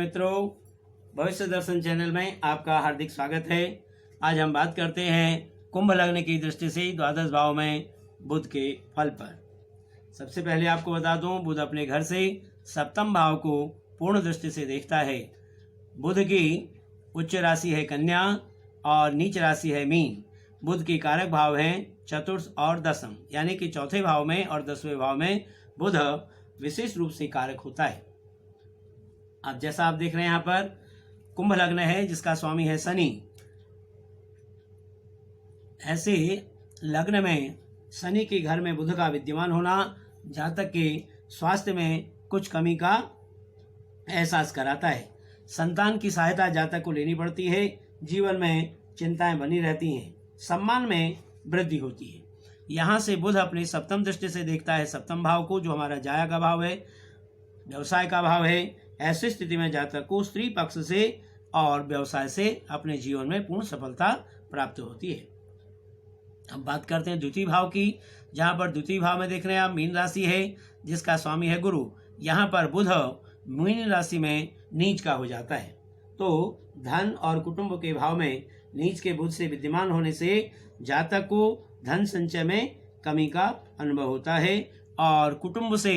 मित्रों, भविष्य दर्शन चैनल में आपका हार्दिक स्वागत है। आज हम बात करते हैं कुंभ लग्न की दृष्टि से द्वादश भाव में बुध के फल पर। सबसे पहले आपको बता दूं, बुध अपने घर से सप्तम भाव को पूर्ण दृष्टि से देखता है। बुध की उच्च राशि है कन्या और नीच राशि है मीन। बुध के कारक भाव हैं चतुर्थ और दसम, यानी कि चौथे भाव में और 10वें भाव में बुध विशेष रूप से कारक होता है। अब जैसा आप देख रहे हैं यहाँ पर कुंभ लग्न है जिसका स्वामी है शनि। ऐसे लग्न में शनि के घर में बुध का विद्यमान होना जातक के स्वास्थ्य में कुछ कमी का एहसास कराता है। संतान की सहायता जातक को लेनी पड़ती है। जीवन में चिंताएं बनी रहती हैं। सम्मान में वृद्धि होती है। यहाँ से बुध अपनी सप्तम दृष्टि से देखता है सप्तम भाव को, जो हमारा जाया का भाव है, व्यवसाय का भाव है। ऐसी स्थिति में जातक को स्त्री पक्ष से और व्यवसाय से अपने जीवन में पूर्ण सफलता प्राप्त होती है। अब बात करते हैं द्वितीय भाव की, जहाँ पर द्वितीय भाव में देख रहे हैं आप मीन राशि है जिसका स्वामी है गुरु। यहाँ पर बुध मीन राशि में नीच का हो जाता है, तो धन और कुटुंब के भाव में नीच के बुध से विद्यमान होने से जातक को धन संचय में कमी का अनुभव होता है और कुटुंब से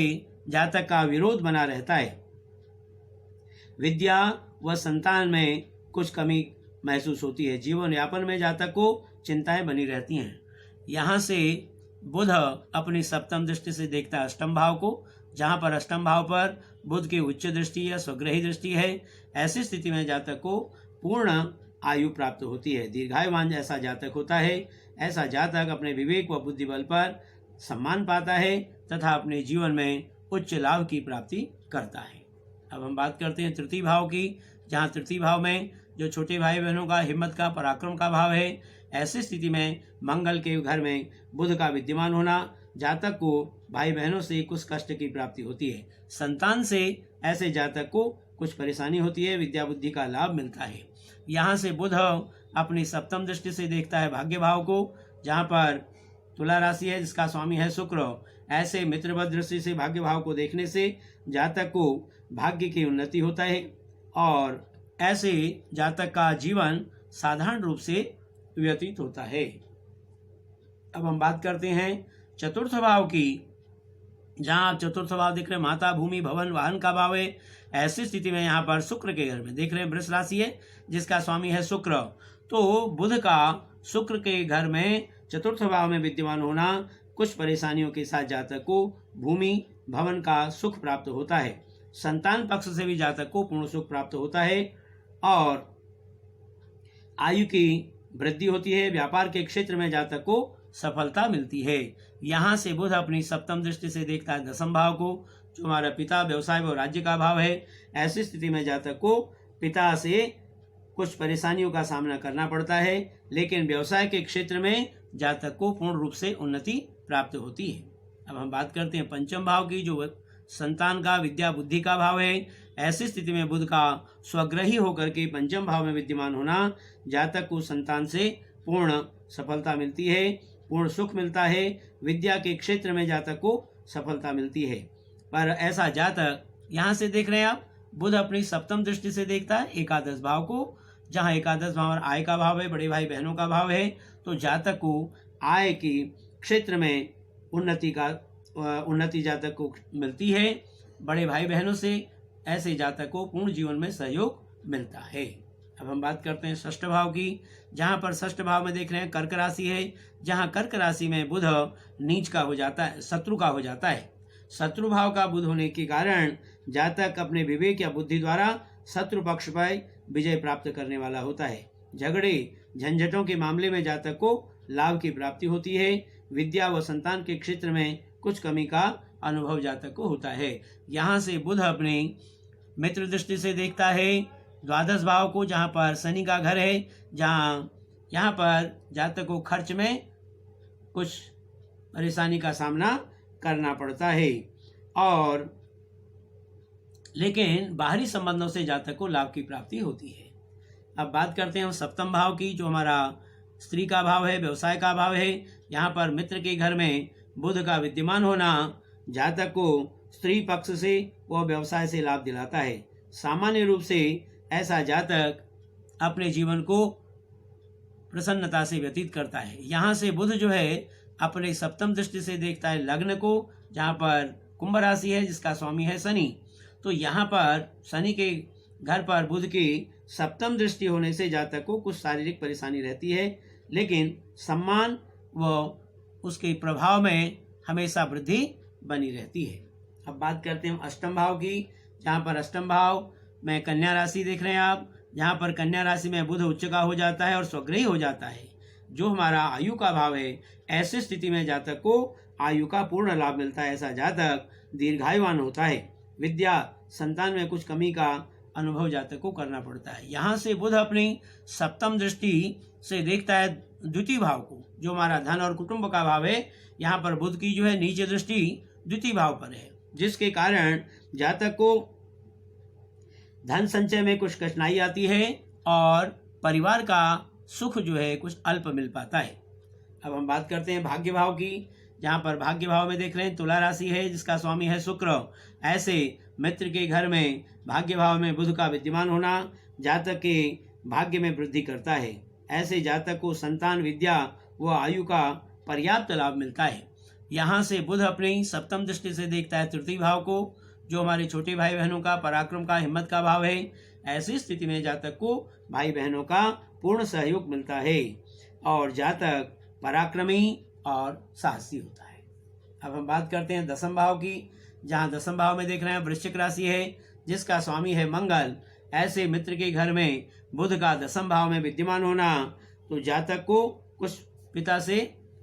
जातक का विरोध बना रहता है। विद्या व संतान में कुछ कमी महसूस होती है। जीवन यापन में जातक को चिंताएं बनी रहती हैं। यहाँ से बुध अपनी सप्तम दृष्टि से देखता है अष्टम भाव को, जहाँ पर अष्टम भाव पर बुध की उच्च दृष्टि या स्वग्रही दृष्टि है। ऐसी स्थिति में जातक को पूर्ण आयु प्राप्त होती है। दीर्घायुवान ऐसा जातक होता है। ऐसा जातक अपने विवेक व बुद्धि बल पर सम्मान पाता है तथा अपने जीवन में उच्च लाभ की प्राप्ति करता है। अब हम बात करते हैं तृतीय भाव की, जहाँ तृतीय भाव में जो छोटे भाई बहनों का हिम्मत का पराक्रम का भाव है। ऐसी स्थिति में मंगल के घर में बुध का विद्यमान होना जातक को भाई बहनों से कुछ कष्ट की प्राप्ति होती है। संतान से ऐसे जातक को कुछ परेशानी होती है। विद्या बुद्धि का लाभ मिलता है। यहाँ से बुध अपनी सप्तम दृष्टि से देखता है भाग्य भाव को, जहाँ पर तुला राशि है जिसका स्वामी है शुक्र। ऐसे मित्रवत दृष्टि से भाग्य भाव को देखने से जातक को भाग्य की उन्नति होता है और ऐसे जातक का जीवन साधारण रूप से व्यतीत होता है। अब हम बात करते हैं चतुर्थ भाव की, जहाँ आप चतुर्थ भाव देख रहे हैं माता भूमि भवन वाहन का भाव है। ऐसी स्थिति में यहाँ पर शुक्र के घर में देख रहे हैं वृष राशि है जिसका स्वामी है शुक्र। तो बुध का शुक्र के घर में चतुर्थ भाव में विद्यमान होना कुछ परेशानियों के साथ जातक को भूमि भवन का सुख प्राप्त होता है। संतान पक्ष से भी जातक को पूर्ण सुख प्राप्त होता है और आयु की वृद्धि होती है। व्यापार के क्षेत्र में जातक को सफलता मिलती है। यहाँ से बुध अपनी सप्तम दृष्टि से देखता है दसम भाव को, जो हमारा पिता व्यवसाय व राज्य का भाव है। ऐसी स्थिति में जातक को पिता से कुछ परेशानियों का सामना करना पड़ता है, लेकिन व्यवसाय के क्षेत्र में जातक को पूर्ण रूप से उन्नति प्राप्त होती है। अब हम बात करते हैं पंचम भाव की, जो संतान का विद्या बुद्धि का भाव है। ऐसी स्थिति में बुध का स्वग्रही होकर के पंचम भाव में विद्यमान होना जातक को संतान से पूर्ण सफलता मिलती है, पूर्ण सुख मिलता है। विद्या के क्षेत्र में जातक को सफलता मिलती है। पर ऐसा जातक यहाँ से देख रहे हैं आप, बुध अपनी सप्तम दृष्टि से देखता है एकादश भाव को, जहाँ एकादश भाव आय का भाव है, बड़े भाई बहनों का भाव है। तो जातक को आय के क्षेत्र में उन्नति जातक को मिलती है। बड़े भाई बहनों से ऐसे जातक को पूर्ण जीवन में सहयोग मिलता है। अब हम बात करते हैं षष्ठ भाव की, जहाँ पर षष्ठ भाव में देख रहे हैं कर्क राशि है, जहाँ कर्क राशि में बुध नीच का हो जाता है, शत्रु का हो जाता है। शत्रु भाव का बुध होने के कारण जातक अपने विवेक या बुद्धि द्वारा शत्रु पक्ष पर विजय प्राप्त करने वाला होता है। झगड़े झंझटों के मामले में जातक को लाभ की प्राप्ति होती है। विद्या व संतान के क्षेत्र में कुछ कमी का अनुभव जातक को होता है। यहाँ से बुध अपने मित्र दृष्टि से देखता है द्वादश भाव को, जहाँ पर शनि का घर है, जहाँ यहाँ पर जातक को खर्च में कुछ परेशानी का सामना करना पड़ता है और लेकिन बाहरी संबंधों से जातक को लाभ की प्राप्ति होती है। अब बात करते हैं हम सप्तम भाव की, जो हमारा स्त्री का भाव है, व्यवसाय का भाव है। यहाँ पर मित्र के घर में बुध का विद्यमान होना जातक को स्त्री पक्ष से व व्यवसाय से लाभ दिलाता है। सामान्य रूप से ऐसा जातक अपने जीवन को प्रसन्नता से व्यतीत करता है। यहाँ से बुध जो है अपने सप्तम दृष्टि से देखता है लग्न को, जहाँ पर कुंभ राशि है जिसका स्वामी है शनि। तो यहाँ पर शनि के घर पर बुध की सप्तम दृष्टि होने से जातक को कुछ शारीरिक परेशानी रहती है, लेकिन सम्मान व उसके प्रभाव में हमेशा वृद्धि बनी रहती है। अब बात करते हैं अष्टम भाव की, जहाँ पर अष्टम भाव में कन्या राशि देख रहे हैं आप, जहाँ पर कन्या राशि में बुध उच्च का हो जाता है और स्वग्रही हो जाता है, जो हमारा आयु का भाव है। ऐसी स्थिति में जातक को आयु का पूर्ण लाभ मिलता है। ऐसा जातक दीर्घायुवान होता है। विद्या संतान में कुछ कमी का अनुभव जातक को करना पड़ता है। यहाँ से बुध अपनी सप्तम दृष्टि से देखता है द्वितीय भाव को, जो हमारा धन और कुटुंब का भाव है। यहाँ पर बुध की जो है नीचे दृष्टि द्वितीय भाव पर है, जिसके कारण जातक को धन संचय में कुछ कठिनाई आती है और परिवार का सुख जो है कुछ अल्प मिल पाता है। अब हम बात करते हैं भाग्य भाव की, जहाँ पर भाग्य भाव में देख रहे हैं तुला राशि है जिसका स्वामी है शुक्र। ऐसे मित्र के घर में भाग्य भाव में बुध का विद्यमान होना जातक के भाग्य में वृद्धि करता है। ऐसे जातक को संतान, विद्या व आयु का पर्याप्त लाभ मिलता है। यहाँ से बुध अपनी सप्तम दृष्टि से देखता है तृतीय भाव को, जो हमारे छोटे भाई बहनों का पराक्रम का, हिम्मत का भाव है। ऐसी स्थिति में जातक को भाई बहनों का पूर्ण सहयोग मिलता है और जातक पराक्रमी और साहसी होता है। अब हम बात करते हैं दसम भाव की, जहाँ दसम भाव में देख रहे हैं वृश्चिक राशि है जिसका स्वामी है मंगल। ऐसे मित्र के घर में बुध का दसम भाव में विद्यमान होना तो जातक को कुछ पिता से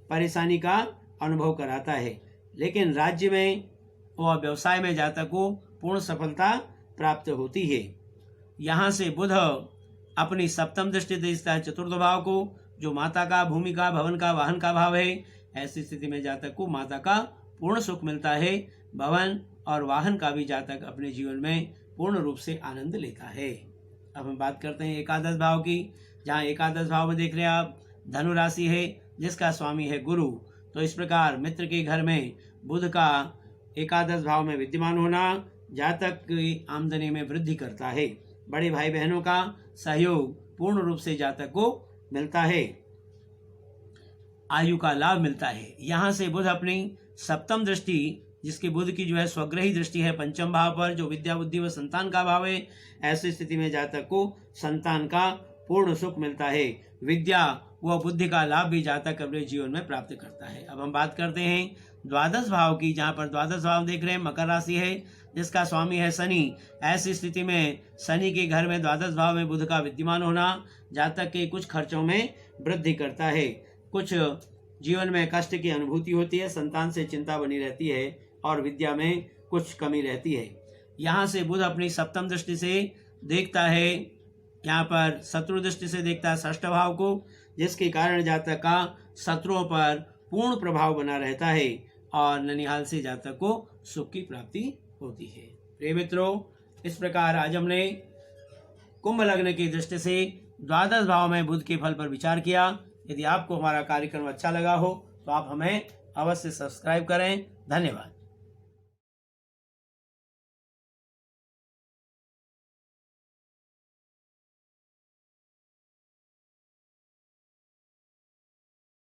परेशानी का अनुभव कराता है, लेकिन राज्य में और व्यवसाय में जातक को पूर्ण सफलता प्राप्त होती है। यहाँ से बुध अपनी सप्तम दृष्टि देखता है चतुर्थ भाव को, जो माता का, भूमि का, भवन का, वाहन का भाव है। ऐसी स्थिति में जातक को माता का पूर्ण सुख मिलता है। भवन और वाहन का भी जातक अपने जीवन में पूर्ण रूप से आनंद लेता है। अब हम बात करते हैं एकादश भाव की, जहाँ एकादश भाव में देख रहे हैं आप धनु राशि है जिसका स्वामी है गुरु। तो इस प्रकार मित्र के घर में बुध का एकादश भाव में विद्यमान होना जातक की आमदनी में वृद्धि करता है। बड़े भाई बहनों का सहयोग पूर्ण रूप से जातक को मिलता है। आयु का लाभ मिलता है। यहाँ से बुध अपनी सप्तम दृष्टि, जिसकी बुध की जो है स्वग्रही दृष्टि है पंचम भाव पर, जो विद्या, बुद्धि व संतान का भाव है। ऐसी स्थिति में जातक को संतान का पूर्ण सुख मिलता है। विद्या व बुद्धि का लाभ भी जातक अपने जीवन में प्राप्त करता है। अब हम बात करते हैं द्वादश भाव की, जहाँ पर द्वादश भाव देख रहे हैं मकर राशि है जिसका स्वामी है शनि। ऐसी स्थिति में शनि के घर में द्वादश भाव में बुध का विद्यमान होना जातक के कुछ खर्चों में वृद्धि करता है। कुछ जीवन में कष्ट की अनुभूति होती है, संतान से चिंता बनी रहती है और विद्या में कुछ कमी रहती है। यहाँ से बुध अपनी सप्तम दृष्टि से देखता है, यहाँ पर शत्रु दृष्टि से देखता है षष्ठ भाव को, जिसके कारण जातक का शत्रुओं पर पूर्ण प्रभाव बना रहता है और ननिहाल से जातक को सुख की प्राप्ति होती है। प्रिय मित्रों, इस प्रकार आज हमने कुंभ लग्न की दृष्टि से द्वादश भाव में बुध के फल पर विचार किया। यदि आपको हमारा कार्यक्रम अच्छा लगा हो तो आप हमें अवश्य सब्सक्राइब करें। धन्यवाद।